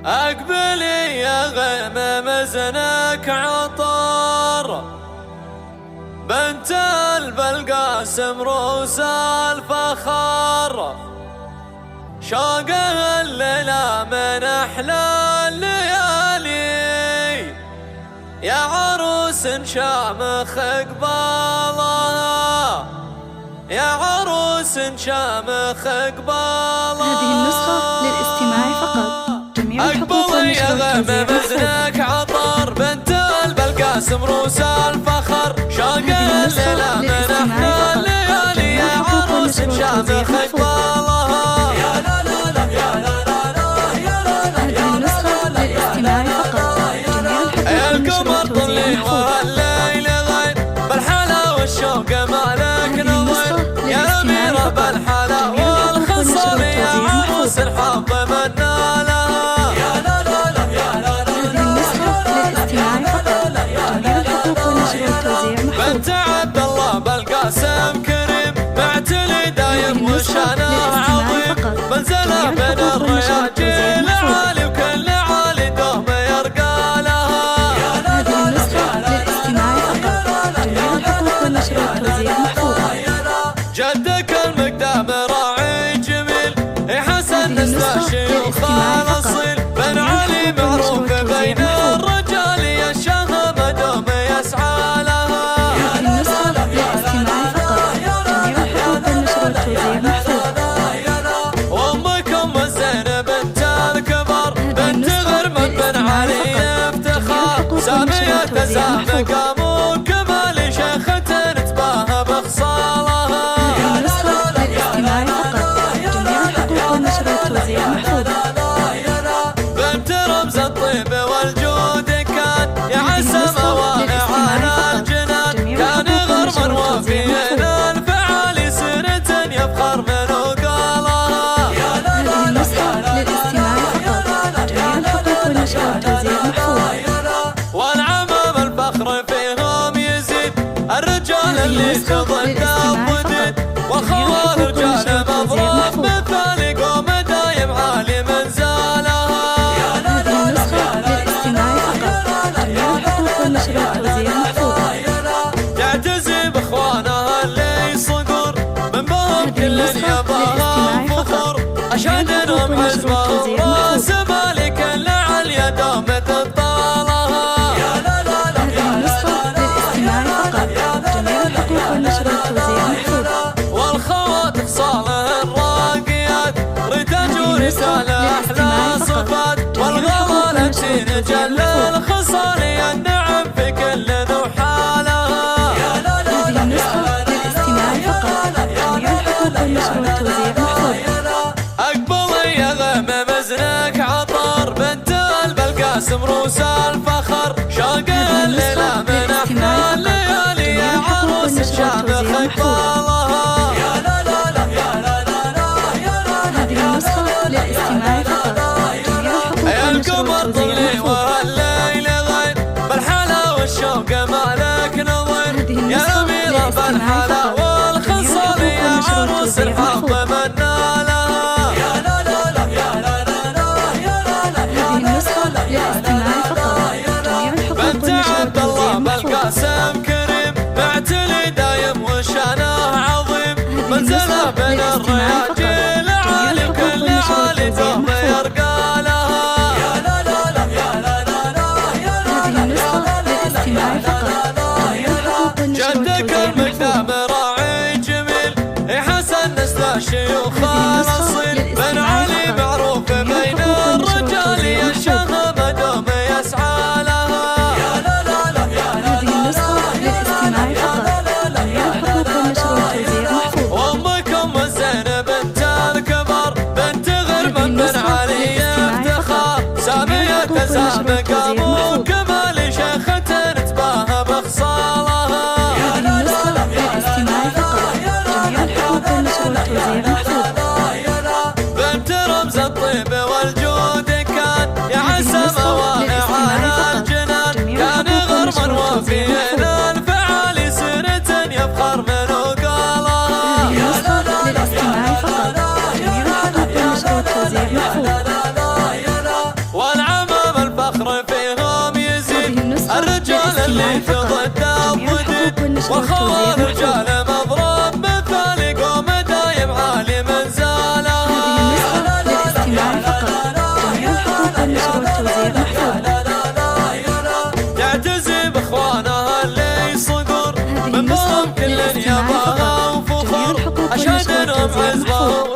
أقبلي يا غيم مزنك عطر، بنت البلقاسم روس الفخر، شوق الليلة من أحلى الليالي، يا عروس شامخ قبالها، يا عروس شامخ قبالها. هذه النسخة للاستماع فقط. جميع الحقوق أقبلي يا غيم مزنك عطر، بنت البلقاسم روس الفخر، شوق الليلة من أحلى الليالي، يا عروس شامخ قبالها. يا لا لا لا يا لا لا لا يا لا لا يا النسخة للاستماع فقط. يا القمر طلي والليل غير، بالحلا والشوق مالك نظر، يا أميرة بالحلا والخصر، يا عروس الحظ منا لها. يا لا لا لا يا لا لا بنت عبد الله بالقاسم كريم، معتلي دايم وشانه عظيم، منزله بين الرياجيل عالي، وكل عالي دوم يرقى لها. يا لا لا لا يا لا جدك المقدام راعي جميل، حسن نسل الشيوخ الاصيل، بن علي معروف بين الرجال، يا الشهم دوم يسعى لها. يا لا لا لا يا لا وامكم الزينب بنت الكبر، بنت غرمة بن علي افتخار، سامية تسامى قاموا كمال، شيخة تباهى بخصالها. يا لا لا لا يا لا بنت رمز الطيب والجود كان، يا عسى موائع على الجنان، كان غرما وفيا الفعال، سنة يفخر من وقالها. يا لا لا لا والعمام الفخر فيهم يزيد، الرجال اللي تضد ودد، والخوال رجال مضروب مثال، قوم دايم عالي منزالها. يا لا لا لا تعتزي باخوانها اللي صقر، من باب كل يباها فخر، اشهدهم حزبهم راس مالك العليا دوم تطالها. يا لا لا لا يا والخوات خصاله الراقيات، رتاج ورسالة أحلى صفات، والغلا تشين جل الخصال، يا النعم في كل ذو حالها. يا لا لا لا أقبلي يا غيم مزنك عطر، بنت البلقاسم روس الفخر، شوق الليلة من أحلى الليالي، يا عروس شامخ قبالها. يا لا لا لا يا لا لا يا لا يا القمر طلي والليل غير، بالحلا والشوق مالك نظر، يا أميرة بالحلا والخصر، يا عروس الحظ منا لها. يا لا لا لا يا لا لا يا لا بنت عبد الله بالقاسم كريم، معتلي دايم وشانه عظيم، منزله بين الرياجيل عالي، وكل عالي دوم يرقى لها. يا لا لا لا يا لا لا جدك المقدام راعي جميل، حسن نسل الشيوخ الاصيل، بن علي معروف بين الرجال، يا الشهم دوم يسعى لها. يا لا لا لا يا وامكم الزينب بنت الكبر، بنت غرمة بن علي افتخار، سامية تسامى قاموا كمال، شيخة تباهى بخصالها. يا لا لا لا يا لا بيت ضد الضد والخوان رجال مضرب مثال قوم دايم عالي منزاله. للاستماع فقط. جميع الحقوق والنشر والتوزيع محفوظ. يعتزي باخوانه اللي صقر منهم كل يبغى وفخر اشهد انهم عزبه